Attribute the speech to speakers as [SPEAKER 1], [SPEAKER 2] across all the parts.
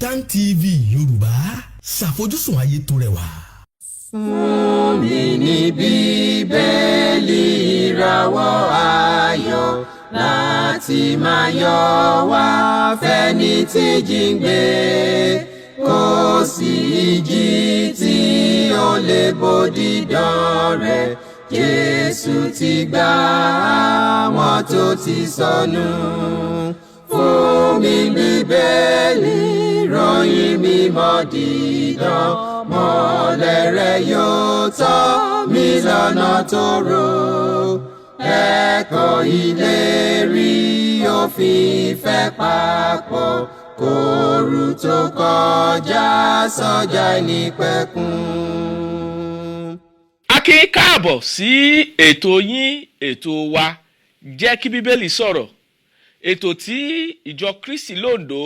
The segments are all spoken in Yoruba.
[SPEAKER 1] Kaftan TV Yorùbá ṣàfojúsùn ayé tó rẹwà.
[SPEAKER 2] Fún mi ní Bíbélì ìràwọ̀ ayọ̀ láti máa yọ̀ wá fẹ́ni tí jíǹgbé, kò sí ìjì tí ó lè bòdì dán rẹ̀. Jésù ti gbà àwọn tó ti sọnù. Fún mi Bíbélì ìròyìn mímọ́ dídán, mọ́lẹ̀ rẹ̀ yóò tọ́ mi lọ́nà tòrò. Ẹ̀kọ́ ìlérí òfin ìfẹ́ papọ̀, kóru tó kọjá sọ́jà ìnípẹ̀kun.
[SPEAKER 3] A kí yín káàbọ̀ sí ètò yín ètò wa Jẹ́ kí Bíbélì sọ̀rọ̀, ètò tí ìjọ Kristi lóńdó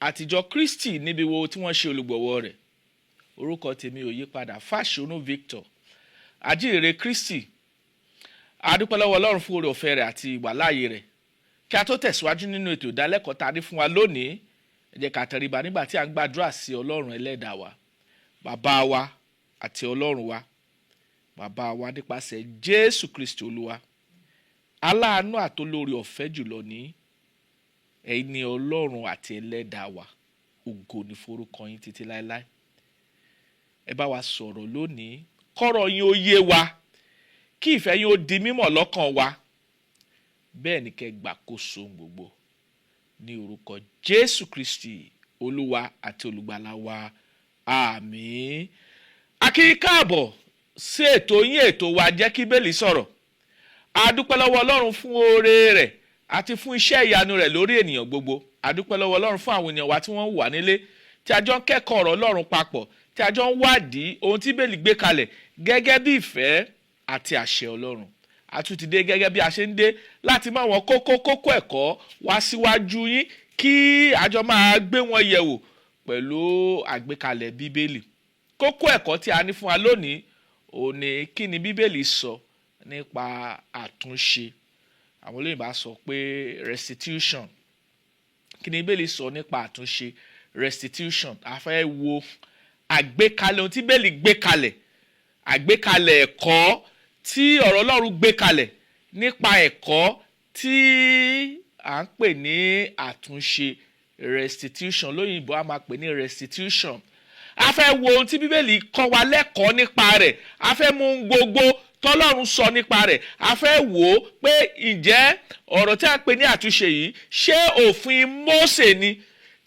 [SPEAKER 3] àti ìjọ Kristi níbi wo tí wọ́n ṣe olùgbọ̀wọ́ rẹ̀. Orúkọ tèmi ò yí padà, Fáṣọ̀nù Victor, ajínrere Kristi. A dúpẹ́ lọ́wọ́ Ọlọ́run fún oore ọ̀fẹ́ rẹ̀ àti ìwàláàyè rẹ̀. Kí a tó tẹ̀síwájú nínú ètò ìdálẹ́kọ̀ọ́ tá a ní fún wa lónìí, ẹ jẹ́ ká tẹríba nígbà tí a ń gbàdúrà sí Ọlọ́run ẹlẹ́dàá wa, bàbá wa àti Ọlọ́run wa. Bàbá wa nípasẹ̀ Jésù Kristi Olúwa, aláàánú àtolóore ọ̀fẹ́ jùlọ ní ẹ̀yin ni Ọlọ́run àti ẹlẹ́dàá wa. Ògo ni forúkọ yín títí láéláé. Ẹ bá wa sọ̀rọ̀ lónìí, kọ́rọ̀ yín ó yé wa, kí ìfẹ́ yín ó di mímọ̀ lọ́kàn wa. Bẹ́ẹ̀ ni kẹ́ gbàkóso gbogbo ní orúkọ Jésù Kristi Olúwa àti olùgbàlà wa. Àmín. A kí yín káàbọ̀ sí ètò yín ètò wa Jẹ́ kí Bíbélì sọ̀rọ̀. A dúpẹ́ lọ́wọ́ Ọlọ́run fún oore rẹ̀ àti fún iṣẹ́ ìyanu rẹ̀ lórí ènìyàn gbogbo. A dúpẹ́ lọ́wọ́ Ọlọ́run fún àwọn ènìyàn wa tí wọ́n wà nílé, tí a jọ ń kẹ́kọ̀ọ́ ọ̀rọ̀ Ọlọ́run papọ̀, tí a jọ ń wádìí ohun tí Bíbélì gbé kalẹ̀ gẹ́gẹ́ bí ìfẹ́ àti àṣẹ Ọlọ́run. A tún ti dé gẹ́gẹ́ bí a ṣe ń dé láti mú àwọn kókó ẹ̀kọ́ wá síwájú yín kí a jọ máa gbé wọn yẹ̀wò pẹ̀lú àgbékalẹ̀ Bíbélì. Kókó ẹ̀kọ́ tí a ní fún wa lónìí òun ni kí ni Bíbélì sọ nípa àtúnṣe. Àwọn olóyìnbó sọ pé restitution. Kí ni Bíbélì sọ nípa àtúnṣe, restitution? A fẹ́ wo àgbékalẹ̀ ohun tí Bíbélì gbé kalẹ̀, àgbékalẹ̀ ẹ̀kọ́ tí ọ̀rọ̀ Ọlọ́run gbé kalẹ̀ nípa ẹ̀kọ́ tí à ń pè ní àtúnṣe, restitution. Lóyìnbó a máa pè ní restitution. A fẹ́ wo ohun tí Bíbélì kọ́ wa lẹ́kọ̀ọ́ nípa rẹ̀. A fẹ́ mú ohun gbogbo tọ́lọ́run sọ nípa rẹ̀. A fẹ́ wò ó pé ǹjẹ́ ọ̀rọ̀ tí a pè ní àtúnṣe yìí ṣé òfin Mósè ni?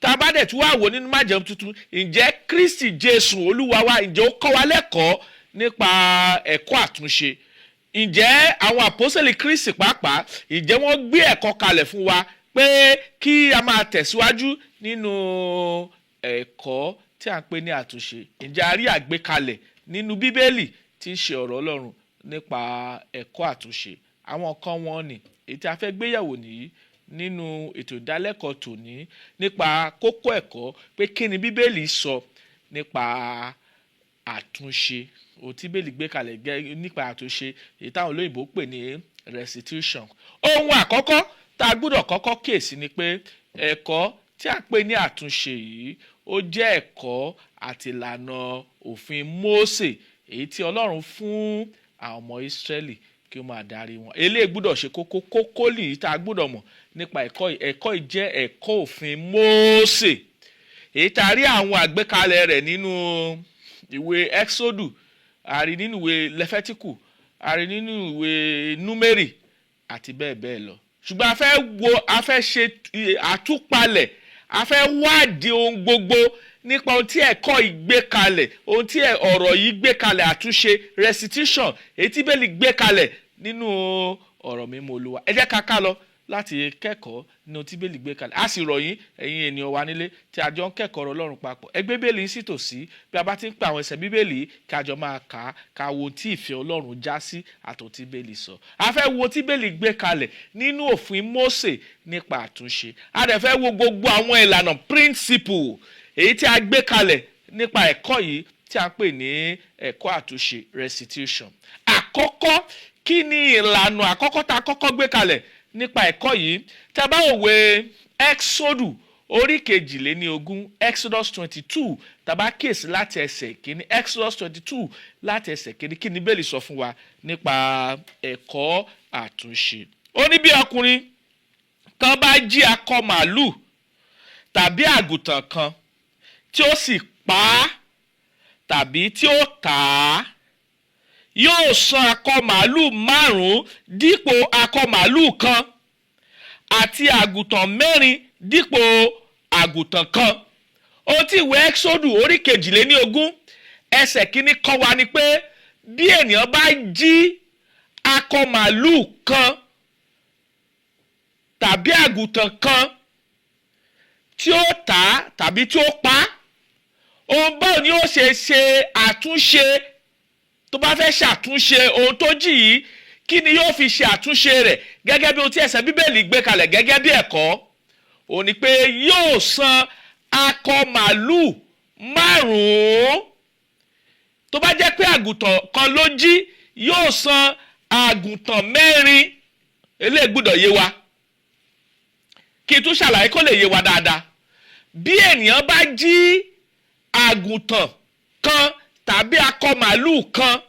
[SPEAKER 3] Tá a bá dẹ̀ tún wá wò nínú májẹ̀mú tuntun, ǹjẹ́ Kristi Jésù Olúwa wa ǹjẹ́ ó kọ́ wa lẹ́kọ̀ọ́ nípa ẹ̀kọ́ àtúnṣe? Ǹjẹ́ àwọn àpọ́sítélì Kristi pàápàá ǹjẹ́ wọ́n gbé ẹ̀kọ́ kalẹ̀ fún wa pé kí a máa tẹ̀síwájú nínú ẹ̀kọ́ tí a ń pè ní àtúnṣe? Ǹjẹ́ a rí àgbékalẹ̀ nínú Bíbélì tí ń ṣe ọ̀rọ̀ Ọlọ́run nípa ẹ̀kọ́ àtúnṣe? Àwọn kan wọn ni èyí tí a fẹ́ gbéyàwó nìyí nínú ètò ìdálẹ́kọ̀ọ́ tòní nípa kókó ẹ̀kọ́ pé kí ni Bíbélì sọ nípa àtúnṣe, ohun tí Bíbélì gbé kalẹ̀ nípa àtúnṣe, èyí táwọn olóyìnbó pè ní restitution. Ohun àkọ́kọ́ tá a gbọ́dọ̀ kọ́kọ́ kíyèsí ni pé ẹ̀kọ́ tí a pè ní àtúnṣe yìí ó jẹ́ ẹ̀kọ́ àti ìlànà òfin Mósè èyí tí Ọlọ́run fún àwọn ọmọ Ísírẹ́lì kí ó máa darí wọn. Eléyìí gbọ́dọ̀ ṣe kókó lèyí tá a gbọ́dọ̀ mọ̀ nípa ẹ̀kọ́ yìí. Ẹ̀kọ́ yìí jẹ́ ẹ̀kọ́ òfin Mósè èyí tá a rí àwọn àgbékalẹ̀ rẹ̀ nínú ìwé Ẹ́xódù, a rí nínú ìwé Lẹ́fẹ́tíkù, a rí nínú ìwé Númérì àti bẹ́ẹ̀ bẹ́ẹ̀ lọ. Ṣùgbọ́n a fẹ́ ṣe àtúpalẹ̀, a fẹ́ wádìí ohun gbogbo nípa ohun tí ẹ̀kọ́ yìí gbé kalẹ̀, ohun tí ọ̀rọ̀ yìí gbé kalẹ̀, àtúnṣe, restitution èyí tí Bíbélì gbé kalẹ̀ nínú ọ̀rọ̀ mímọ́ Olúwa. Ẹ jẹ́ ká lọ láti kẹ́kọ̀ọ́ nínú tí Bíbélì gbé kalẹ̀. A sì rọ̀ yín ẹ̀yin ènìyàn wa nílé tí a jọ ń kẹ́kọ̀ọ́ ọ̀rọ̀ Ọlọ́run papọ̀. Ẹ gbé Bíbélì sí tòsí bí a bá ti ń pa àwọn ẹsẹ̀ Bíbélì kí a jọ máa kà á, ká wo tí ìfẹ́ Ọlọ́run já sí àtọ̀ tí Bíbélì sọ. A fẹ́ wo tí Bíbélì gbé kalẹ̀ nínú òfin Mósè nípa àtúnṣe. A dẹ̀ fẹ́ wo gbogbo àwọn ìlànà principle èyí tí a gbé kalẹ̀ nípa ẹ̀kọ́ yìí tí a ń pè ní ẹ̀kọ́ àtúnṣe, restitution. Àkọ́kọ́, kí ni ìlànà àkọ́kọ́ tá a kọ́kọ́ gbé kalẹ̀ nípa ẹ̀kọ́ yìí? Tá a bá wòwe Ẹ́xódù orí kejìléníogún Exodus 22 tàbá kíyèsí láti ẹsẹ̀ kìíní Exodus 22 láti ẹsẹ̀ kìíní kí ni Bíbélì sọ fún wa nípa ẹ̀kọ́ àtúnṣe. Ó ní bí ọkùnrin kan bá jí akọ màálù tàbí àgùntàn kan tí ó sì pa á tàbí tí ó tà á, yóò san akọ màálù 5 dípò akọ màálù kan àti àgùntàn 4 dípò àgùntàn kan. Ohun tí ìwé Ẹ́kísódù orí kejìléníogún ẹsẹ̀ kìíní kọ́ wa ni pé bí ènìyàn bá jí akọ màálù kan tàbí àgùntàn kan tí ó tà á tàbí tí ó pa á, òun báwo ni ó ṣe àtúnṣe tó bá fẹ́ ṣàtúnṣe ohun tó jí yìí, kí ni yóò fi ṣe àtúnṣe rẹ̀ gẹ́gẹ́ bí ohun tí ẹsẹ̀ Bíbélì gbé kalẹ̀ gẹ́gẹ́ bí ẹ̀kọ́. Ó ní pé yóò san akọ màálù 5. Tó bá jẹ́ pé àgùntàn kan ló jí, yóò san àgùntàn 4. Eléyìí gbọ́dọ̀ yé wa kí n tún ṣàlàyé kó lè yé wa dáadáa. Bí ènìyàn bá jí àgùntàn kan tàbí akọ màálù kan,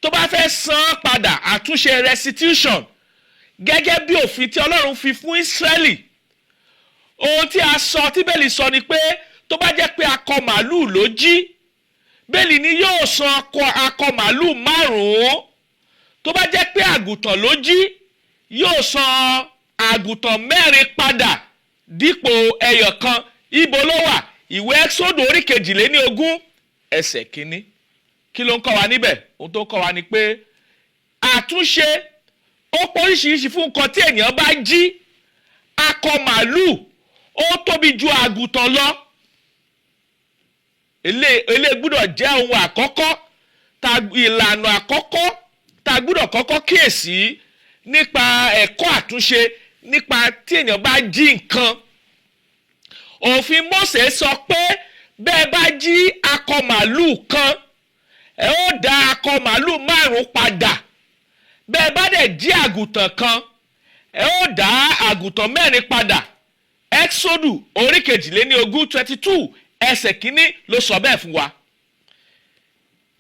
[SPEAKER 3] tó bá fẹ́ san padà àtúnṣe restitution gẹ́gẹ́ bí òfin tí Ọlọ́run fi fún Ísírẹ́lì, ohun tí a sọ tí Bíbélì sọ ni pé tó bá jẹ́ pé akọ màálù ló jí, Bíbélì ni yóò san akọ màálù 5. Tó bá jẹ́ pé àgùntàn ló jí, yóò san àgùntàn 4 padà dípò ẹyọ kan. Ibo ló wà? Ìwé Ẹ́kísódù orí kejìléníogún ẹsẹ̀ kìíní. Kí ló ń kọ́ wa níbẹ̀? Ohun tó ń kọ́ wa ni pé àtúnṣe ó pọ̀ oríṣiríṣi fún nǹkan tí ènìyàn bá jí. Akọ màálù ó tóbi ju àgùntàn lọ. Eléyìí gbọ́dọ̀ jẹ́ ohun àkọ́kọ́, ìlànà àkọ́kọ́ tá a gbọ́dọ̀ kọ́kọ́ kíyèsí nípa ẹ̀kọ́ àtúnṣe nípa tí ènìyàn bá jí nǹkan. Òfin Mósè sọ pé bẹ́ẹ̀ bá jí akọ màálù kan, ẹ ó dá akọ màálù 5 padà. Bẹ́ẹ̀ bá dẹ̀ jí àgùntàn kan, ẹ ó dá àgùntàn 4 padà. Ẹ́kísódù orí kejìléníogún 22 ẹsẹ̀ kìíní ló sọ bẹ́ẹ̀ fún wa.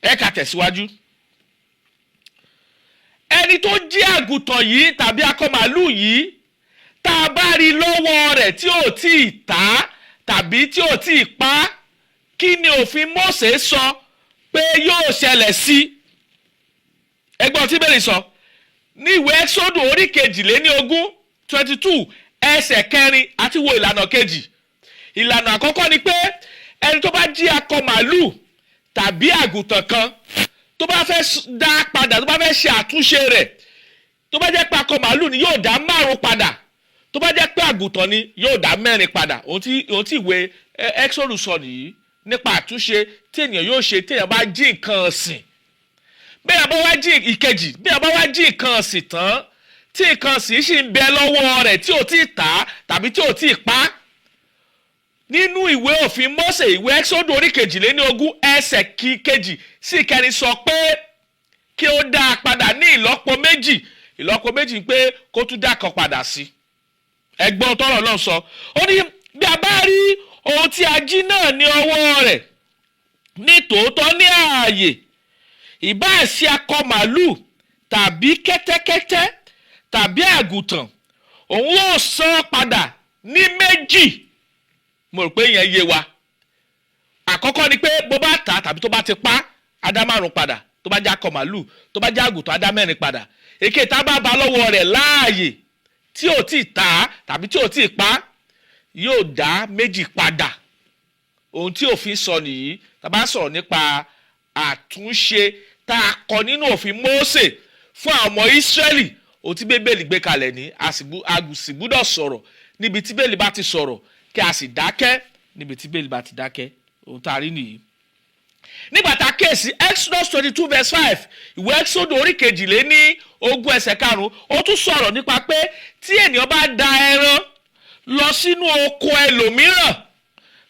[SPEAKER 3] Ẹ ká tẹ̀síwájú. Ẹni tó jí àgùntàn yìí tàbí akọ màálù yìí, tá a bá rí lọ́wọ́ rẹ̀ tí ò tí ì tà á tàbí tí ò tí ì pa á, kí ni òfin Mósè sọ pé yóò ṣẹlẹ̀ sí? Ẹgbọ́n tí Bíbélì sọ ní ìwé Ẹ́kísódù orí kejìléníogún 22 ẹsẹ̀ 4 àti wo ìlànà kejì. Ìlànà àkọ́kọ́ ni pé ẹni tó bá jí akọ màálù tàbí àgùntàn kan, tó bá fẹ́ dá padà, tó bá fẹ́ ṣe àtúnṣe rẹ̀, tó bá jẹ́ pé akọ màálù ni yóò dá 5 padà, tó bá jẹ́ pé àgùntàn ni yóò dá 4 padà. Ohun tí ìwé Ẹ́kísódù sọ nìyí nípa àtúnṣe tí ènìyàn yóò ṣe tí ènìyàn bá jí nǹkan ọ̀sìn. Bẹ́ẹ̀ bá wá jí ìkejì, bẹ́ẹ̀ bá wá jí nǹkan ọ̀sìn tán tí nǹkan ọ̀sìn sì ń bẹ lọ́wọ́ rẹ̀ tí ò tí ì tà á tàbí tí ò tí ì pa á. Nínú ìwé òfin Mósè, ìwé Ẹ́kísódù orí kejìléníogún ẹsẹ̀ kejì sí 4 sọ pé kí ó dá a padà ní ìlọ́po 2. Ìlọ́po 2 pé kó tún dá kan padà sí. Ẹgbọ́n tọ́rọ̀ náà sọ. Ó ní bí a bá rí ohun tí a jí náà ní ọwọ́ rẹ̀ ní tòótọ́ ní ààyè, ìbáà sí akọ màálù tàbí kẹ́tẹ́kẹ́tẹ́ tàbí àgùntàn, òun yóò san padà ní 2. Mo rò pé ìyẹn yé wa. Àkọ́kọ́ ni pé bó bá tà tàbí tó bá ti pa, á dá 5 padà. Tó bá jẹ́ akọ màálù, tó bá jẹ́ àgùntàn, á dá 4 padà. Èké tá bá bá lọ́wọ́ rẹ̀ láàyè tí ò tí ì tà tàbí tí ò tí ì pa, yóò dá 2 padà. Ohun tí òfin sọ nìyí. Tá bá sọ̀rọ̀ nípa àtúnṣe tá a kọ nínú òfin Mósè fún àwọn ọmọ Ísírẹ́lì, ohun tí Bíbélì gbé kalẹ̀ ní a sì gbúdọ̀ sọ̀rọ̀ níbi tí Bíbélì bá ti sọ̀rọ̀, kí a sì dákẹ́ níbi tí Bíbélì bá ti dákẹ́. Ohun tá a rí nìyí. Nígbà tá a kíyèsí Exodus 22 verse 5, ìwé Ẹ́kísódù orí kejìléníogún ẹsẹ̀ 5, ó tún sọ̀rọ̀ nípa pé tí ènìyàn bá da ẹran lọ sínú oko ẹlòmíràn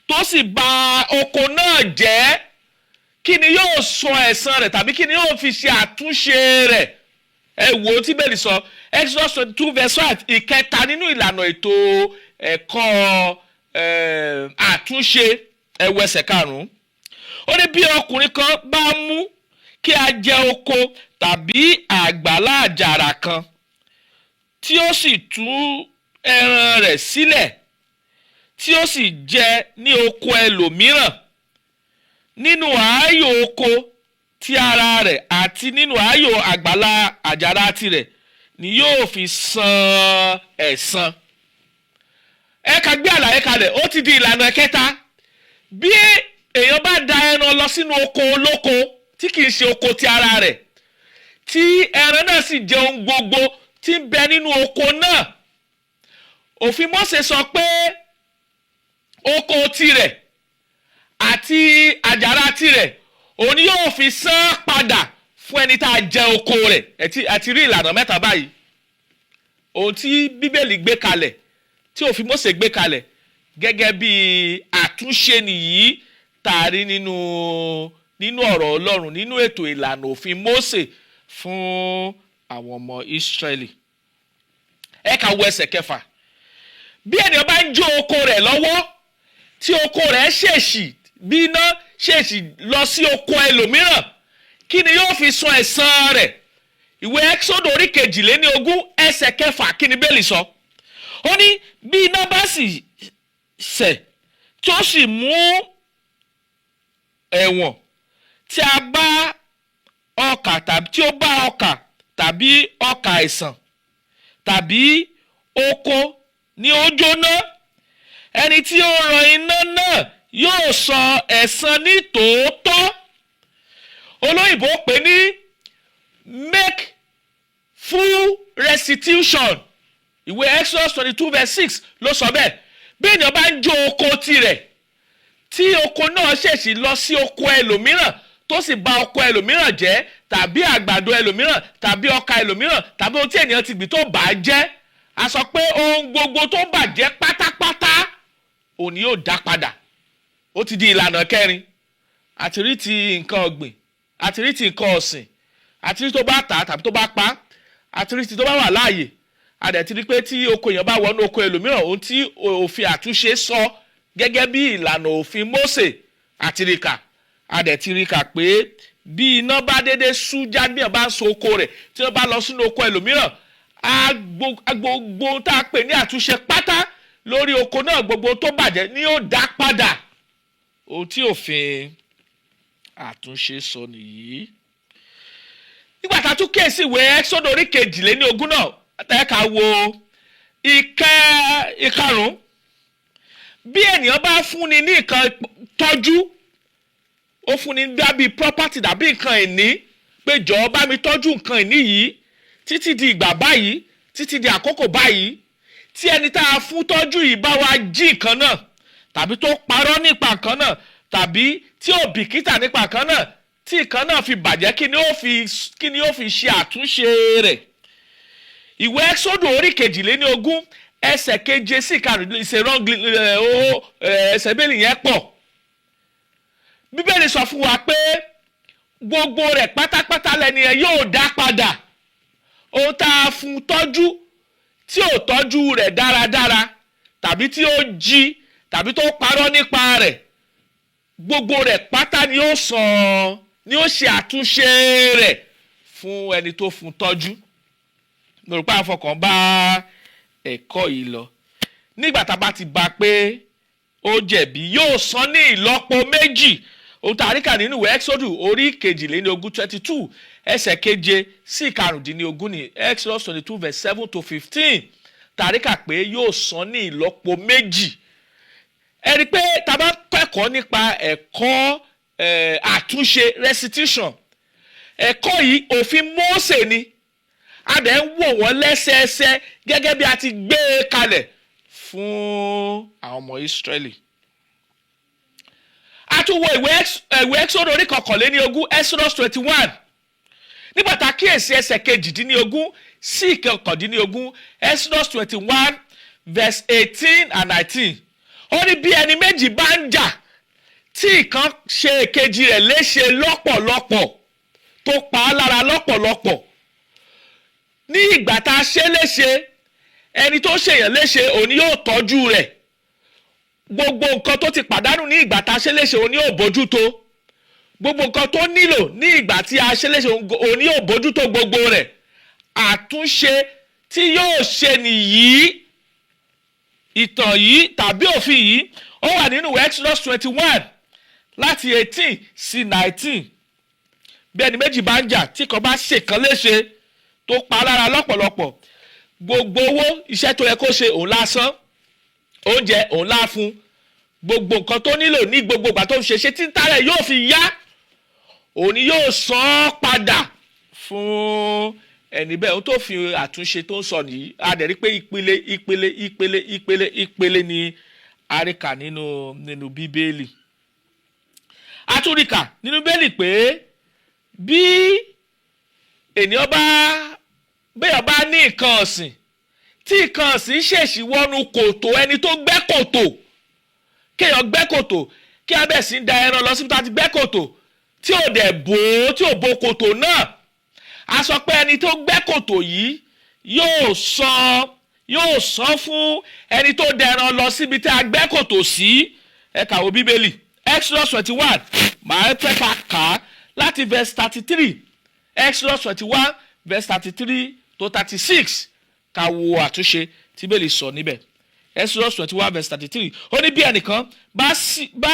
[SPEAKER 3] tó sì bà oko náà jẹ́, kí ni yóò sọ ẹ̀san rẹ̀ tàbí kí ni yóò fi ṣe àtúnṣe rẹ̀? Ẹ wo tí Bíbélì sọ Exodus 22 verse 5, ìkẹta nínú ìlànà ètò ẹ̀kọ́ àtúnṣe ẹwọ ẹsẹ̀ 5. ó ní bí ọkùnrin kan bá mú kí a jẹ oko tàbí àgbàlá àjàrà kan tí ó sì tú ẹran rẹ̀ sílẹ̀ tí ó sì jẹ ní oko ẹlòmíràn nínú ààyò oko ti ara rẹ̀ àti nínú ààyò àgbàlá àjàrà tirẹ̀ ni yóò fi san ẹ̀san. ẹ ká gbé àlàyé kalẹ̀, ó ti di ìlànà kẹta. bí èèyàn bá da ẹran lọ sínú oko olóko tí kì í ṣe oko ti ara rẹ̀, tí ẹran náà sì jẹ ohun gbogbo tí ń bẹ nínú oko náà, òfin Mósè sọ pé oko tirẹ̀ àti àjàrà tirẹ̀ òun ni yóò fi san padà fún ẹni tá a jẹ oko rẹ̀. àti rí ìlànà mẹ́ta báyìí. ohun tí Bíbélì gbé kalẹ̀, tí òfin Mósè gbé kalẹ̀ gẹ́gẹ́ bí àtúnṣe nìyí tààrí nínú ọ̀rọ̀ Ọlọ́run, nínú ètò ìlànà òfin Mósè fún àwọn ọmọ Ísírẹ́lì. ẹ ká wo ẹsẹ̀ 6. bí ènìyàn bá ń jó oko rẹ̀ lọ́wọ́ tí oko rẹ̀ ṣèṣì bí iná ṣèṣì lọ sí oko ẹlòmíràn, kí ni yóò fi san ẹ̀san rẹ̀? ìwé Ẹ́kísódù orí 22 ẹsẹ̀ 6 kí ni Bíbélì sọ? ó ní bí iná bá sì sẹ̀ tí ó sì mú ẹ̀wọ̀n tí a bá ọkà tàbí tí ó bá ọkà tàbí ọkà àìsàn tàbí oko ní ó jóná, ẹni tí ó ràn iná náà yóò san ẹ̀san ní tòótọ́. olóyìnbó pè ní make full restitution. ìwé Exodus 22:6 ló sọ bẹ́ẹ̀. bí ènìyàn bá ń jó oko tirẹ̀ tí oko náà ṣèṣì lọ sí oko ẹlòmíràn tó sì bà oko ẹlòmíràn jẹ́, tàbí àgbàdo ẹlòmíràn tàbí ọkà ẹlòmíràn tàbí ohun tí ènìyàn ti gbìn tó bà á jẹ́, a sọ pé ohun gbogbo tó bàjẹ́ pátápátá òun ni yóò dá padà. ó ti di ìlànà 4. àti rí ti nǹkan ọ̀gbìn, àti rí ti nǹkan ọ̀sìn, àti rí tó bá tà tàbí tó bá pa, àti rí ti tó bá wà láàyè. a dẹ̀ ti rí pé tí oko èèyàn bá wọnú oko ẹlòmíràn, ohun tí òfin àtúnṣe sọ gẹ́gẹ́ bí ìlànà òfin Mósè àti rí kà. a dẹ̀ ti rí kà pé bí iná bá dédé sú já bí ẹ̀ bá ń so oko rẹ̀, tí wọ́n bá lọ sínú oko ẹlòmíràn, gbogbo tá a pè ní àtúnṣe pátá lórí oko náà, gbogbo tó bàjẹ́ ni yóò dá padà. ohun tí òfin àtúnṣe sọ nìyí. nígbà tá a tún kíyèsí ìwé Ẹ́kísódù orí 22 náà, ká wo ìkarùn. bí ènìyàn bá fúnni ní nǹkan tọ́jú, ó fúnni dábì property dàbí nǹkan ìní, pé jọ̀ọ́ bá mi tọ́jú nǹkan ìní yìí títí di ìgbà báyìí, títí di àkókò báyìí. tí ẹni tá a fún tọ́jú yìí bá wá jí nǹkan náà, tàbí tó parọ́ nípa nǹkan náà, tàbí tí ò bìkítà nípa nǹkan náà, tí nǹkan náà fi bàjẹ́, kí ni ó fi ṣe àtúnṣe rẹ̀? ìwé Ẹ́kísódù orí 22 ẹsẹ̀ 7 sí 9 ẹsẹ̀ Bíbélì yẹn pọ̀. Bíbélì sọ fún wa pé gbogbo rẹ̀ pátápátá lẹ́ni yẹn yóò dá padà. ohun tá a fún tọ́jú tí ò tọ́jú rẹ̀ dáradára, tàbí tí ó jí, tàbí tó parọ́ nípa rẹ̀, gbogbo rẹ̀ pátá ni ó san, ni ó ṣe àtúnṣe rẹ̀ fún ẹni tó fún tọ́jú. mo rò pé àfọkàn bá ẹ̀kọ́ yìí lọ. nígbà tá a bá ti bá pé ó jẹ̀bi, yóò san ní ìlọ́po méjì. ohun tá a rí kà nínú ìwé Ẹ́kísódù orí 22 ẹsẹ̀ 7 sí 15 ní Exodus 22:7-15. tá a rí kà pé yóò san ní ìlọ́po méjì. ẹ rí i pé tá a bá kẹ́kọ̀ọ́ nípa ẹ̀kọ́ àtúnṣe restitution, ẹ̀kọ́ yìí òfin Mósè ni. a dẹ̀ ń wò wọ́n lẹ́sẹẹsẹ gẹ́gẹ́ bí a ti gbé e kalẹ̀ fún àwọn ọmọ Ísírẹ́lì. a tún wo ìwé Ẹ́kísódù orí 21 Exodus 21. nígbà tá a kíyèsí ẹsẹ̀ 18 sí 19 Exodus 21:18 and 19. ó ní bí ẹni méjì bá ń jà tí ìkan ṣe èkejì rẹ̀ léṣe lọ́pọ̀lọpọ̀, tó pa á lára lọ́pọ̀lọpọ̀, ní ìgbà tá a ṣe léṣe, ẹni tó ṣèyàn léṣe òní yóò tọ́jú rẹ̀. gbogbo nǹkan tó ti pàdánù ní ìgbà tá a ṣe léṣe òun ni yóò bójútó gbogbo nǹkan tó nílò ní ìgbà tí a ṣe léṣe òun ni yóò bójútó gbogbo rẹ̀ àtúnṣe tí yóò ṣe nìyí ìtàn yìí tàbí òfin yìí ó wà nínú Exodus 21 láti 18 sí 19 bí ẹni méjì bá ń jà tí kan bá ṣèkan léṣe tó pa lára lọ́pọ̀lọpọ̀ gbogbo owó iṣẹ́ tó yẹ kó ṣe òun lásán oúnjẹ òun láfún gbogbo nǹkan tó nílò ní gbogbo ìgbà tó ń ṣe títà rẹ̀ yóò fi yá òun ni yóò san padà fún ẹni bẹ́ẹ̀ ohun tó fi àtúnṣe tó ń sọ nìyí a dẹ̀ rí pé ìpele ni àríkà nínú bíbélì àtúríkà nínú bíbélì pé bí ènìyàn bá ní nǹkan ọ̀sìn tí nǹkan ọ̀sìn ṣèṣì wọnú kòtò ẹni tó gbẹ́ kòtò kéèyàn gbẹ́ kòtò kí abẹ́ sí ń da ẹran lọ síbi tá a ti gbẹ́ kòtò tí ò dẹ̀ bò ó tí ò bo kòtò náà a sọ pé ẹni tó gbẹ́ kòtò yìí yóò san fún ẹni tó da ẹran lọ síbi tí a gbẹ́ kòtò sí ẹ kà wo bíbélì Exodus 21 màá fẹ́ ká kà á láti verse 33 Exodus 21 verse 33 to 36 ká wo àtúnṣe tí bíbélì sọ níbẹ̀ Exodus 21 verse 33 ó ní bí ẹnìkan bá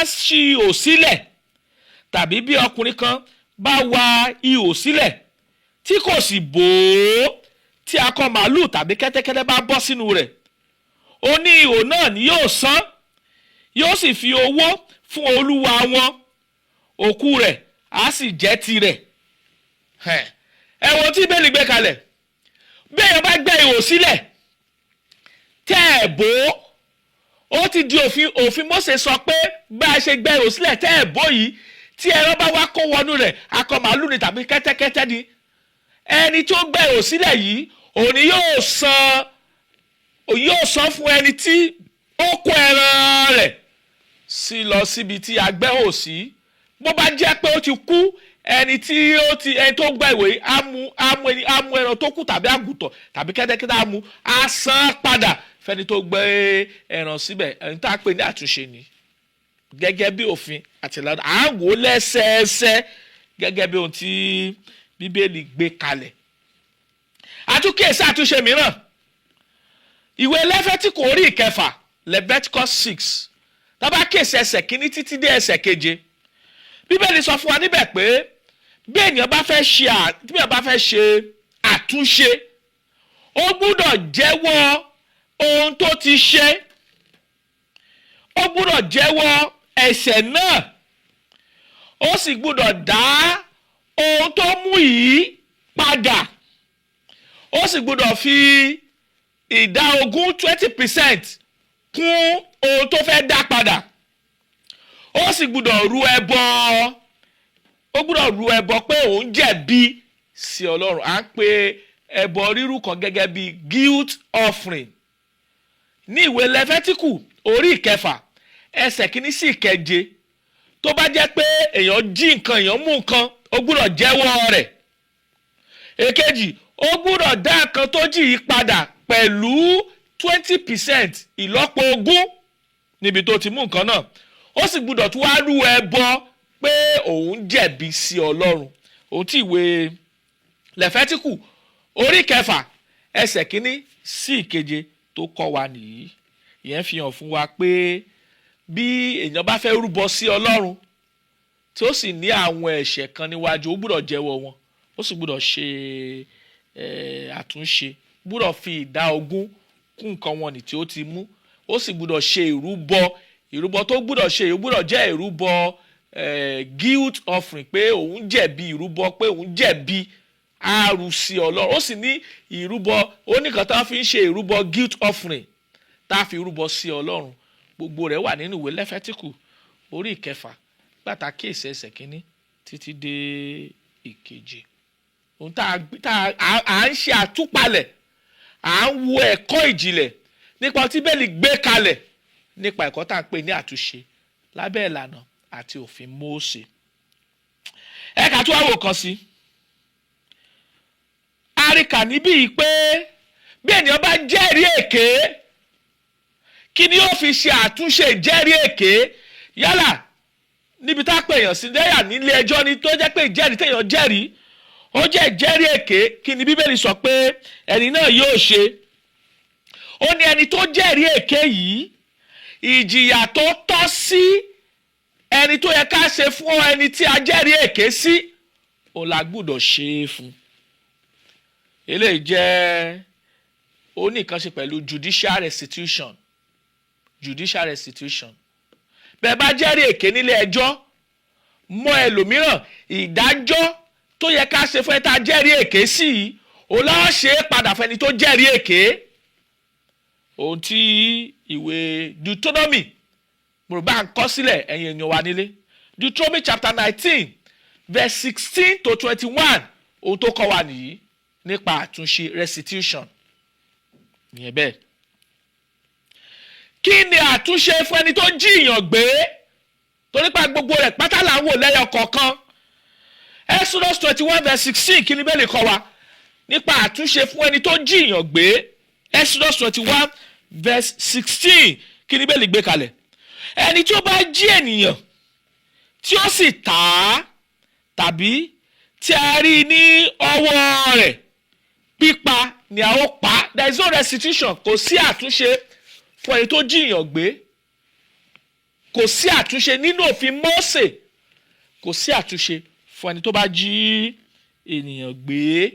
[SPEAKER 3] ṣí ihò sílẹ̀ tàbí bí ọkùnrin kan bá wa ihò sílẹ̀ tí kò sì bò ó tí akọ màálù tàbí kẹ́tẹ́kẹ́tẹ́ bá bọ́ sínú rẹ̀ ó ní ihò náà ni yóò san yóò sì fi owó fún olúwa wọn òkú rẹ̀ á sì jẹ́ tirẹ̀ ẹ wo tí bẹ́ẹ̀lì gbé kalẹ̀ bí èèyàn bá gbẹ́ ihò sílẹ̀ tẹ́ ẹ̀ bò ó ti di òfin Mósè sọ pé bá a ṣe gbẹ́ ihò sílẹ̀ tẹ́ ẹ̀ bò yìí tí ẹran bá wá kó wọnú rẹ̀ akọ màálù ni tàbí kẹ́tẹ́kẹ́tẹ́ ni ẹni tó gbẹ́ ihò sílẹ̀ yìí òun ni yóò san fún ẹni tí ó kó ẹran rẹ̀ sí lọ síbi tí a gbẹ́ ihò sí bó bá jẹ́ pé ó ti kú ẹni tó gbẹ́ ihò yìí á mú ẹran tó kú tàbí àgùntàn tàbí kẹ́tẹ́kẹ́tẹ́ á mú á san padà fẹ́ni tó gbẹ́ ẹran síbẹ̀ ẹni tá a pè ní àtúnṣe ni gẹ́gẹ́ bí òfin àti ìlànà à ń wò lẹ́sẹẹsẹ gẹ́gẹ́ bí ohun tí bíbélì gbé kalẹ̀. àtúnkèsí àtúnṣe mìíràn ìwé lẹ́fẹ́tíkù orí ìkẹfà Leviticus 6 tábà kéèsì ẹsẹ̀ kínní títí dé ẹsẹ̀ keje bíbélì sọ fún wa níbẹ̀ pé bí ènìyàn bá fẹ́ ṣe àtúnṣe ó gbúdọ̀ jẹ́wọ́ ohun tó ti ṣe ó gbúdọ̀ jẹ́wọ́ ẹ̀ṣẹ̀ náà ó sì gbúdọ̀ dá ohun tó mú yìí padà ó sì gbúdọ̀ fi ìdá 20% kún ohun tó fẹ́ dá padà ó sì gbúdọ̀ rú ẹbọ pé òun jẹ̀bi sí Ọlọ́run à ń pe ẹbọ rírú kan gẹ́gẹ́ bí guilt offering ní ìwé Lẹ́fẹ́tíkù orí ìkẹfà ẹsẹ̀ kìíní sí ìkeje tó bá jẹ́ pé èèyàn jí nǹkan èèyàn mú nǹkan ó gbúdọ̀ jẹ́wọ́ rẹ̀ èkejì ó gbúdọ̀ dá nǹkan tó jí yìí padà pẹ̀lú 20% ìlọ́po 20 níbi tó ti mú nǹkan náà ó sì gbúdọ̀ tún wá rú ẹbọ pé òun jẹ̀bi sí Ọlọ́run òun tí ìwé Lẹ́fẹ́tíkù orí ìkẹfà ẹsẹ̀ kìíní sí ìkeje tó kọ́ wa nìyí ìyẹn fi hàn fún wa pé bí èèyàn bá fẹ́ rúbọ sí Ọlọ́run tí ó sì ní àwọn ẹ̀ṣẹ̀ kan níwájú ó gbúdọ̀ jẹ́wọ́ wọn ó sì gbúdọ̀ ṣe àtúnṣe gbúdọ̀ fi ìdá 20 kún nǹkan wọn ní tí ó ti mú ó sì gbúdọ̀ ṣe ìrúbọ tó gbúdọ̀ ṣe ó gbúdọ̀ jẹ́ ìrúbọ guilt offering pé òun jẹ̀bi ìrúbọ pé òun jẹ̀bi àrù sí Ọlọ́run ó sì ní ìrúbọ oníkan tá a fi ń ṣe ìrúbọ guilt offering tá a fi rúbọ sí Ọlọ́run gbogbo rẹ̀ wà nínú ìwé Lẹ́fẹ́tíkù orí ìkẹfà gbàtà kéèsì ẹsẹ̀ kínní títí dé ìkeje ohun tá a ń ṣe àtúpalẹ̀ à ń wo ẹ̀kọ́ ìjìnlẹ̀ nípa tí bẹ́ẹ̀lì gbé kalẹ̀ nípa ẹ̀kọ́ tá a pè ní àtúnṣe lábẹ́ ìlànà àti òfin Mósè ẹ̀ka tó àwò kan sí àríkà níbí yìí pé bí ènìyàn bá jẹ́rìí èké kí ni ó fi ṣe àtúnṣe ìjẹ́rìí èké yálà níbi tá a pè èèyàn sí lẹ́yà nílé ẹjọ́ ni tó jẹ́ pé ìjẹ́rìí téèyàn jẹ́rìí ó jẹ́ ìjẹ́rìí èké kí ni bíbélì sọ pé ẹni náà yóò ṣe. ó ní ẹni tó jẹ́rìí èké yìí ìjìyà tó tọ́ sí ẹni tó yẹ ká ṣe fún ẹni tí a jẹ́rìí èké sí òun la gbọ́dọ̀ ṣe é fún. eléyìí jẹ́ ó ní nǹkan ṣe pẹ̀lú judicial restitution. bẹ́ẹ̀ bá jẹ́rìí èké nílé ẹjọ́ mọ́ ẹlòmíràn ìdájọ́ tó yẹ ká ṣe fún ẹ tá a jẹ́rìí èké sí i ó lọ́ọ́ ṣe é padà fẹ́ni tó jẹ́rìí èké. ohun tí ìwé Deuteronomy mo rò bá ń kọ sílẹ̀ ẹ̀yin èèyàn wa nílé Deuteronomy chapter 19 verse 16 to 21 ohun tó kọ́ wa nìyí nípa àtúnṣe restitution ìyẹn bẹ́ẹ̀. kí ni àtúnṣe fún ẹni tó jí ìyàn gbé torí pa gbogbo rẹ̀ pátá là ń wò lẹ́yọ kọ̀ọ̀kan. Exodus 21 verse 16 kí ni bẹ́ẹ̀ lè kọ́ wa nípa àtúnṣe fún ẹni tó jí ìyàn gbé. Exodus 21 verse 16 kí ni bẹ́ẹ̀ lè gbé kalẹ̀. ẹni tí ó bá jí ènìyàn tí ó sì tà á tàbí tí a rí ní ọwọ́ rẹ̀ pípa ni a ó pa. There is no restitution. Kò sí àtúnṣe fún ẹni tó jí èèyàn gbé. Kò sí àtúnṣe nínú òfin Mósè. Kò sí àtúnṣe fún ẹni tó bá jí ènìyàn gbé.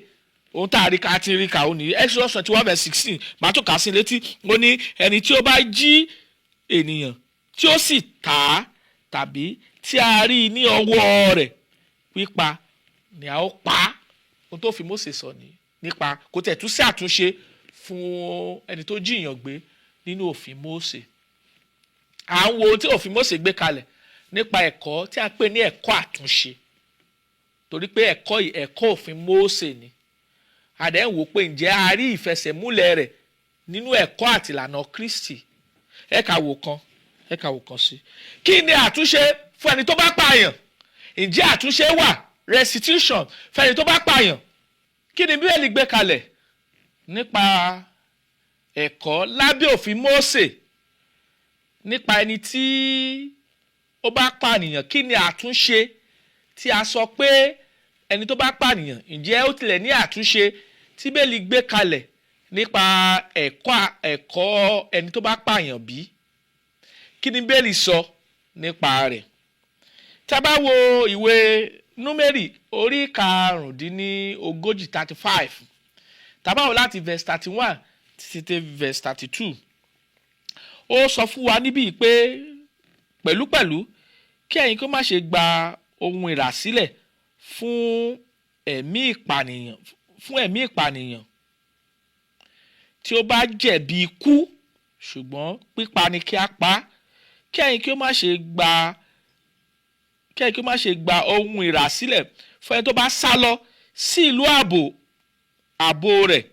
[SPEAKER 3] Ohun tá a rí ká ti rí ká ó ní Exodus 21 verse 16 màá tó kà á sí létí. Ó ní ẹni tí ó bá jí ènìyàn tí ó sì tà á tàbí tí a rí ní ọwọ́ rẹ̀ pípa ni a ó pa. Ohun tó fi Mósè sọ nìyí nípa kò tẹ̀ tún sí àtúnṣe fún ẹni tó jí èèyàn gbé nínú òfin Mósè. À ń wo ohun tí òfin Mósè gbé kalẹ̀ nípa ẹ̀kọ́ tí a pè ní ẹ̀kọ́ àtúnṣe torí pé ẹ̀kọ́ yìí ẹ̀kọ́ òfin Mósè ni. A dẹ̀ ń wò pé ǹjẹ́ a rí ìfẹsẹ̀múlẹ̀ rẹ̀ nínú ẹ̀kọ́ àti ìlànà Kristi. Ẹ ká wò kan sí. Kí ni àtúnṣe fún ẹni tó bá pààyàn? Ǹjẹ́ àtúnṣe wà restitution fún ẹni tó bá pààyàn? Kí ni Bíbélì gbé kalẹ̀ nípa ẹ̀kọ́ lábẹ́ òfin Mósè nípa ẹni tí ó bá pànìyàn? Kí ni àtúnṣe tí a sọ pé ẹni tó bá pànìyàn ǹjẹ́ ó tilẹ̀ ní àtúnṣe tí Bíbélì gbé kalẹ̀ nípa ẹ̀kọ́ ẹni tó bá pààyàn bí? Kí ni Bíbélì sọ nípa rẹ̀? Tá a bá wo ìwé Númérì orí karùndínlógójì 35 tá a bá wo láti verse 31 títí dé verse 32 ó sọ fún wa níbí pé pẹ̀lúpẹ̀lú kí ẹ̀yin kó má ṣe gba ohun ìràsílẹ̀ fún ẹ̀mí ìpànìyàn tí ó bá jẹ̀bi ikú ṣùgbọ́n pípa ni kí a pa. Kí ẹ̀yin kí ó má ṣe gba ohun ìràsílẹ̀ fún ẹni tó bá sá lọ sí ìlú ààbò rẹ̀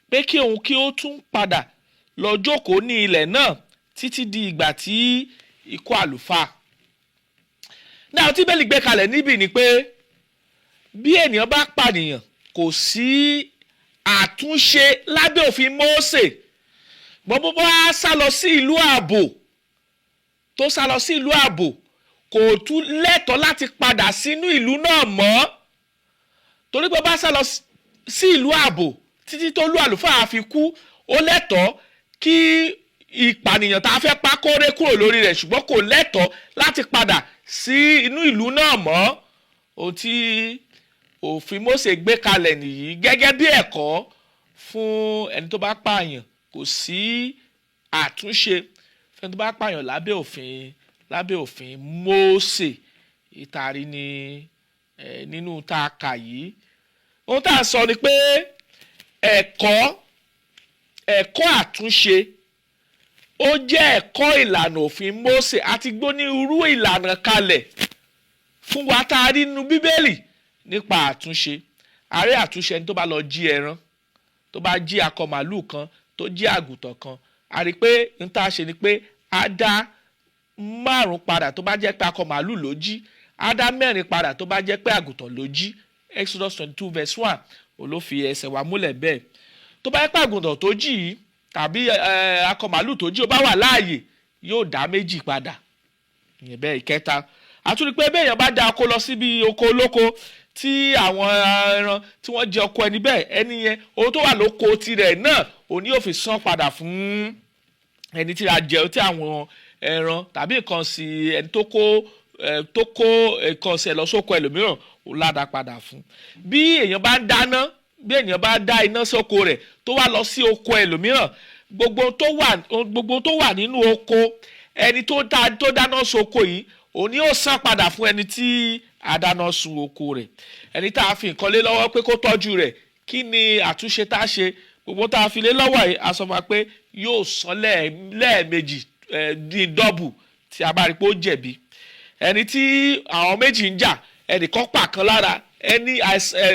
[SPEAKER 3] pé kí òun kí ó tún padà lọ jókòó ní ilẹ̀ náà títí di ìgbà tí ikú àlùfáà. Náà tí Bíbélì gbé kalẹ̀ níbí ni pé bí ènìyàn bá pànìyàn kò sí àtúnṣe lábẹ́ òfin Mósè. Bó bá sá lọ sí ìlú ààbò tó sá lọ sí ìlú ààbò kò tún lẹ́tọ̀ọ́ láti padà sínú ìlú náà mọ́ torí pé bá sá lọ sí ìlú ààbò títí tó lú àlùfáà fi kú ó lẹ́tọ̀ọ́ kí ìpànìyàn tá a fẹ́ pa kó ré kúrò lórí rẹ̀ ṣùgbọ́n kò lẹ́tọ̀ọ́ láti padà sí inú ìlú náà mọ́. Ohun tí òfin Mósè gbé kalẹ̀ nìyí gẹ́gẹ́ bí ẹ̀kọ́ fún ẹni tó bá pààyàn. Kò sí àtúnṣe fún ẹni tó bá pààyàn lábẹ́ òfin Mósè ìtàrí ni nínú tá a kà yìí. Ohun tá a sọ ni pé ẹ̀kọ́ àtúnṣe ó jẹ́ ẹ̀kọ́ ìlànà òfin Mósè àti gbónírúurú ìlànà kalẹ̀ fún wa tá a rí nínú Bíbélì nípa àtúnṣe. Ààrẹ àtúnṣe ẹni tó bá lọ jí ẹran, tó bá jí akọ màálù kan, tó jí àgùntàn kan, a rí pé n tá a ṣe ni pé a dá 5 padà tó bá jẹ́ pé akọ màálù ló jí, a dá 4 padà tó bá jẹ́ pé àgùntàn ló jí. Exodus 22 verse 1 ó ló fi ẹsẹ̀ wa múlẹ̀ bẹ́ẹ̀. Tó bá jẹ́ pé àgùntàn tó jí yìí tàbí akọ màálù tó jí ó bá wà láàyè yóò dá méjì padà. ìyẹn bẹ́ẹ̀. ìkẹta àtúndì pé bẹ́ẹ̀ èèyàn bá dá oko lọ síbi oko olóko tí àwọn ẹran tí wọ́n jẹ oko ẹni bẹ́ẹ̀, ẹni yẹn owó tó wà lóko tirẹ̀ náà òní yóò fi san padà fún ẹni tí a jẹ tí àwọn ẹran tàbí nǹkan sí ẹni tó kó nǹkan sí ẹ lọ sóko ẹlòmíràn ó ládàá padà fún. bí èèyàn bá ń dáná, bí èèyàn bá dá iná sóko rẹ̀ tó wá lọ sí oko ẹlòmíràn, gbogbo tó wà nínú oko ẹni tó dáná sóko yìí òní yóò san padà fún ẹni tí àdáná sun oko rẹ̀. ẹni tá a fi nǹkan lé lọ́wọ́ pé kó tọ́jú rẹ̀, kí ni àtúnṣe tá a ṣe? gbogbo tá a fi lé lọ́wọ́ yìí a sọ ma pé yóò san lẹ́ẹ̀mejì ní dọ́bù tí a bá rí pé ó jẹ̀bi. ẹni tí àwọn méjì ń jà, ẹnìkan pa kan lára, ẹni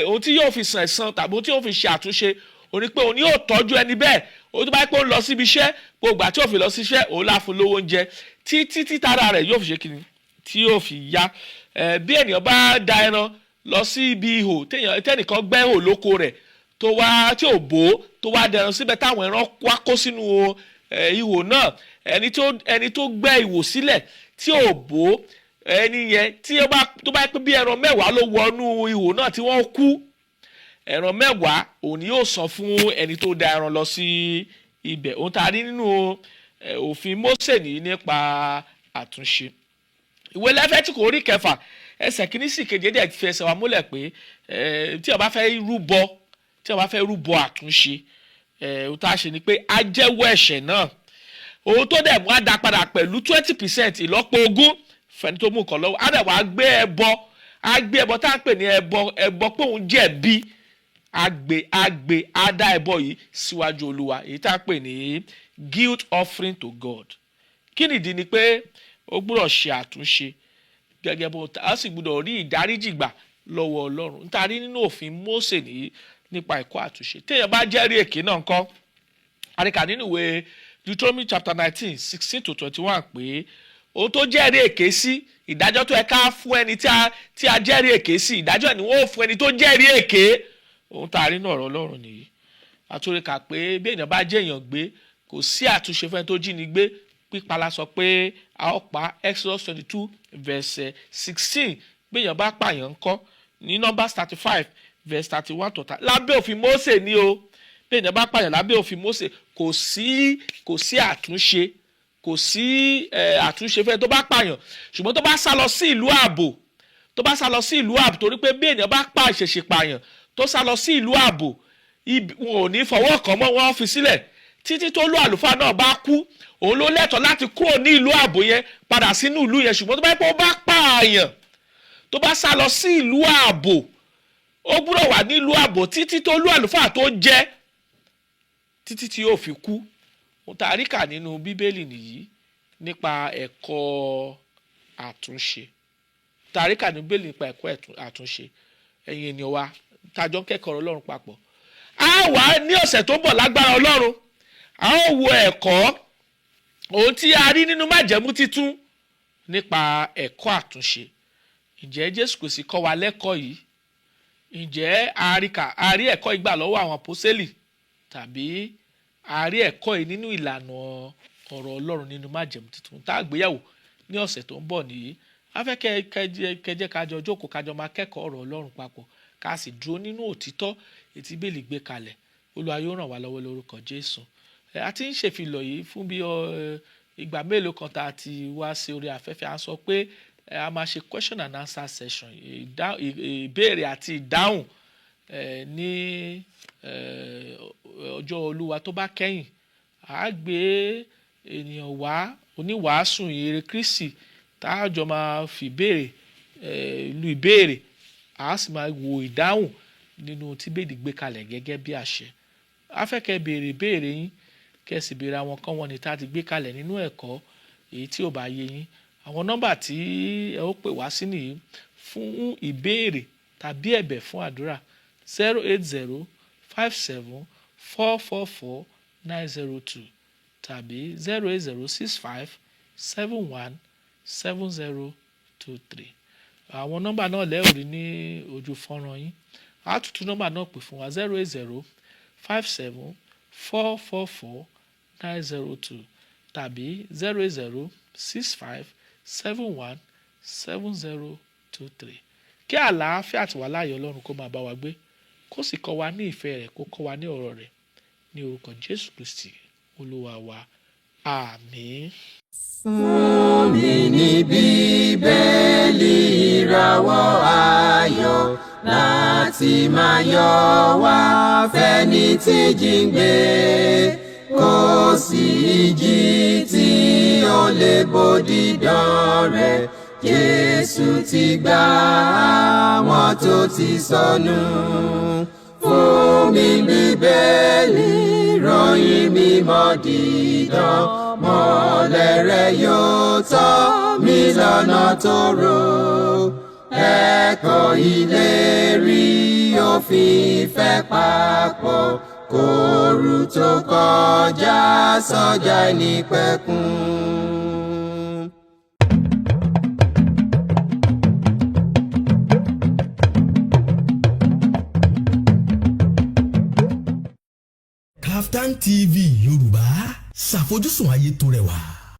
[SPEAKER 3] ohun tí yóò fi san ẹ̀san tàbí ohun tí yóò fi ṣe àtúnṣe òní pé òní yóò tọ́jú ẹni bẹ́ẹ̀. ó tó bá pé ó ń lọ síbi iṣẹ́, gbogbo àti òfin lọ sí iṣẹ́ òun láfun lówó oúnjẹ títí tára rẹ̀ yóò fi ṣe kíni tí yóò fi yá. bí ènìyàn bá da ẹran lọ sí ibi ihò tẹ́nìkan gbẹ́ ihò lóko rẹ̀ tó wá tí ò bò tó wá dẹran síbẹ̀ táwọn ẹran wá kó sínú ihò náà, ẹni tó gbẹ́ ihò sílẹ̀ tí ò bò ẹni yẹn tó bá pé bí ẹran 10 ló wọnú ihò náà tí wọ́n kú, ẹran 10 òní yóò san fún ẹni tó da ẹran lọ sí ibẹ̀. ohun tá a rí nínú òfin Mósè nìyí nípa àtúnṣe. ìwé Léfítíkù orí 6 ẹsẹ̀ kìíní sí kejì díẹ̀ fi ẹsẹ̀ wa múlẹ̀ pé tí ó bá fẹ́ rúbọ àtúnṣe, ohun tá a ṣe ni pé a jẹ́wọ́ ẹ̀ṣẹ̀ náà, ohun tó dẹ̀ mú a dá padà pẹ̀lú 20% ìlọ́po 20 fẹ́ni tó mú nǹkan lọ́wọ́. a dẹ̀ wá gbé ẹbọ tá a ń pè ní ẹbọ pé òun jẹ̀bi, a dá ẹbọ yìí síwájú Olúwa, èyí tá a pè ní guilt offering to God. kí nìdí ni pé ó gbọ́dọ̀ ṣe àtúnṣe gẹ́gẹ́ bó a sì gbọ́dọ̀ rí ìdáríjì gbà lọ́wọ́ Ọlọ́run. nítorí nínú òfin Mósè nìyí nípa ẹ̀kọ́ àtúnṣe. téèyàn bá jẹ́rìí èké náà ńkọ́? àríkà nínú ìwé Deuteronomy chapter 19 16 to 21 pé ohun tó jẹ́rìí èké sí, ìdájọ́ tó yẹ ká fún ẹni tí a jẹ́rìí èké sí, ìdájọ́ ni wọ́n ò fún ẹni tó jẹ́rìí èké. ohun tá a rí náà ọ̀rọ̀ Ọlọ́run nìyí. àtúrẹ́kà pé bí èèyàn bá jẹ́ èèyàn gbé, kò sí àtúnṣe fún ẹni tó jí ni gbé. pípa la sọ pé a ó pa Exodus 22 verse 16. bí èèyàn bá pààyàn ńkọ́ ní Numbers 35 verse 31 to 30. lábẹ́ òfin Mósè ni o. bí èèyàn bá pààyàn lábẹ́ òfin Mósè kò sí àtúnṣe, kò sí àtúnṣe fẹ́ tó bá pààyàn. ṣùgbọ́n tó bá sá lọ sí ìlú ààbò, torí pé bí èèyàn bá ṣèṣì pààyàn tó sá lọ sí ìlú ààbò, wọn ò ní fọwọ́ kàn mọ́, wọn fi sílẹ̀ títí tó lú àlùfáà náà bá kú. òun ló lẹ́tọ̀ọ́ láti kúrò ní ìlú ààbò yẹn padà sínú ìlú yẹn. ṣùgbọ́n tó bá yẹ pé ó bá pààyàn tó bá sá lọ sí ìlú ààbò, ó gbọ́dọ̀ wà ní ìlú ààbò títí tó lú àlùfáà tó jẹ́, títí tí yóò fi kú. ohun tá a rí kà nínú Bíbélì nìyí nípa ẹ̀kọ́ àtúnṣe. tá a rí kà nínú Bíbélì nípa ẹ̀kọ́ àtúnṣe. ẹ̀yin ènìyàn wa tájọ́ kẹ́kọ̀ọ́ Ọlọ́run papọ̀. a wà ní ọ̀sẹ̀ tó ń bọ̀ lágbára Ọlọ́run, a ó wo ẹ̀kọ́ ohun tí a rí nínú májẹ̀mú títún nípa ẹ̀kọ́ àtúnṣe. ǹjẹ́ Jésù Kristi kọ́ wa lẹ́kọ̀ọ́ yìí? ǹjẹ́ a rí ẹ̀kọ́ ìgbà lọ́wọ́ àwọn àpọ́sítélì, tàbí a rí ẹ̀kọ́ yìí nínú ìlànà ọ̀rọ̀ Ọlọ́run nínú májẹ̀mú títún? tá a gbéyàwó ní ọ̀sẹ̀ tó ń bọ̀ nìyí. a fẹ́ kẹjẹ́ kájọ jókòó kájọ máa kẹ́kọ̀ọ́ ọ̀rọ̀ Ọlọ́run papọ̀, ká sì dúró nínú òtítọ́ ètí Bíbélì gbé kalẹ̀. Olúwa yóò ràn wá lọ́wọ́ lórúkọ Jésù. a ti ń ṣèfilọ̀ yìí fún bí ìgbà mélòó kan tá a ti wá sí orí afẹ́fẹ́. a sọ pé a máa ṣe question and answer session, ìbéèrè àti ìdáhùn ní ọjọ́ Olúwa tó bá kẹ́yìn. a gbé ènìyàn wá, oníwàásù ìyìnrere Kristi, tá a jọ máa fi lu ìbéèrè, a sì máa wo ìdáhùn nínú tí Bíbélì gbé kalẹ̀ gẹ́gẹ́ bí àṣẹ. a fẹ́ kẹ́ béèrè yín, kẹ́ sì béèrè àwọn kan wọn ní tá a ti gbé kalẹ̀ nínú ẹ̀kọ́ èyí tí ò bá yé yín. àwọn nọ́mbà tí ẹ ó pè wá sí nìyí fún ìbéèrè tàbí ẹ̀bẹ̀ fún àdúrà: 080 57 444 902 tàbí 08065 71 7023. àwọn nọ́mbà náà lẹ́ẹ̀ rí ní ojú fọ́nrán yín. a tún tún nọ́mbà náà pè fún wa: 080 57 444 902 tàbí 08065717023. Kí àlàáfíà àti wà láàyè Ọlọ́run kó máa bá wa gbé, kó sì kọ́ wa ní ìfẹ́ rẹ̀, kó kọ́ wa ní ọ̀rọ̀ rẹ̀, ní orúkọ Jésù Kristi Olúwa wa. Àmín.
[SPEAKER 2] Fún mi ní Bíbélì ìràwọ̀ ayọ̀ láti máa yọ wá fẹ́ni tí jíǹgbé, kò sí ìjì tí ó lè bòdì dán rẹ̀. Jésù ti gbà àwọn tó ti sọnù. Fún mi Bíbélì ìròyìn mímọ́ dídán, mọ́lẹ̀ rẹ̀ yóò tọ́ mi lọ́nà tóóró. Ẹ̀kọ́ ìlérí òfin ìfẹ́ papọ̀, kóòrù tó kọjá sọ́jà ìnípẹ̀kun.
[SPEAKER 1] Kaftan TV Yorùbá, ṣàfojúsùn ayé tó rẹwà.